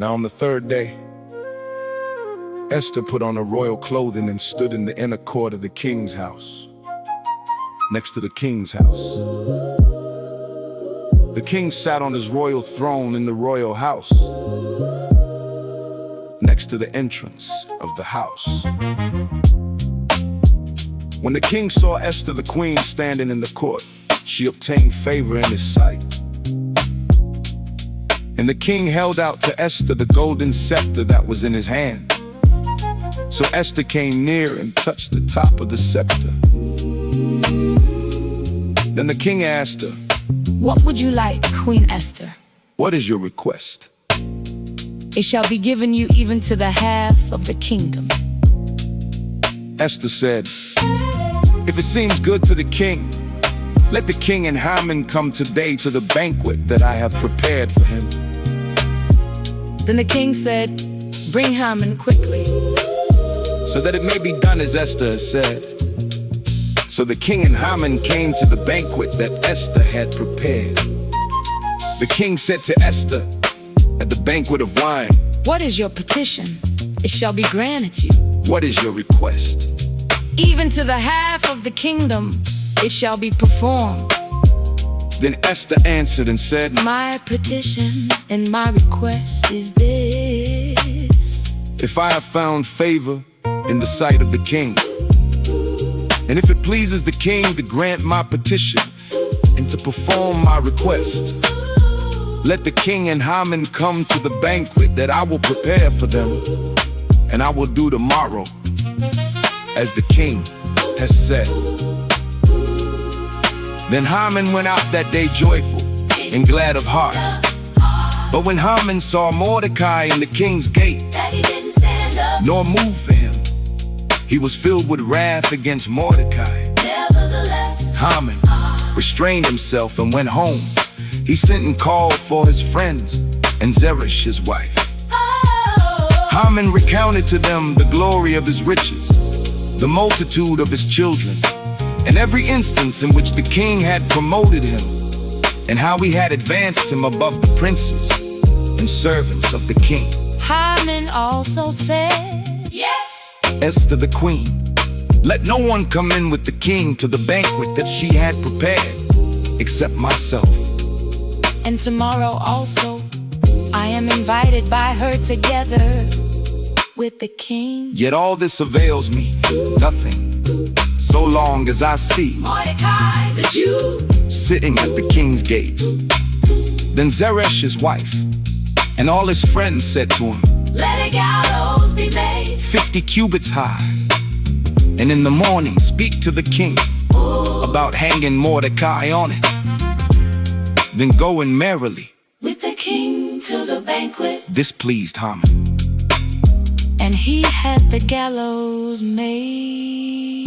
Now on the third day, Esther put on her royal clothing and stood in the inner court of the king's house, next to the king's house. The king sat on his royal throne in the royal house, next to the entrance of the house. When the king saw Esther the queen standing in the court, she obtained favor in his sight. And the king held out to Esther the golden scepter that was in his hand. So Esther came near and touched the top of the scepter. Then the king asked her, "What would you like, Queen Esther?" "What is your request?" "It shall be given you even to the half of the kingdom." Esther said, "If it seems good to the king, let the king and Haman come today to the banquet that I have prepared for him." Then the king said, "Bring Haman quickly." So that it may be done as Esther has said. So the king and Haman came to the banquet that Esther had prepared. The king said to Esther at the banquet of wine, "What is your petition? It shall be granted you. "What is your request?" Even to the half of the kingdom, it shall be performed." Then Esther answered and said, "My petition and my request is this: "If I have found favor in the sight of the king, and if it pleases the king to grant my petition and to perform my request, let the king and Haman come to the banquet that I will prepare for them, and I will do tomorrow as the king has said." Then Haman went out that day joyful and glad of heart. But when Haman saw Mordecai in the king's gate, that he didn't stand up nor move for him, he was filled with wrath against Mordecai. Nevertheless, Haman restrained himself and went home. He sent and called for his friends and Zeresh his wife. Haman recounted to them the glory of his riches, the multitude of his children, and every instance in which the king had promoted him, and how he had advanced him above the princes and servants of the king. Haman also said, "Yes, Esther the queen, let no one come in with the king to the banquet that she had prepared, except myself. and tomorrow also I am invited by her together with the king." Yet all this avails me nothing, so long as I see Mordecai the Jew, sitting at the king's gate. Then Zeresh his wife and all his friends said to him, let a gallows be made 50 cubits high, and in the morning speak to the king about hanging Mordecai on it. Then go in merrily. with the king to the banquet." This pleased Haman. And he had the gallows made.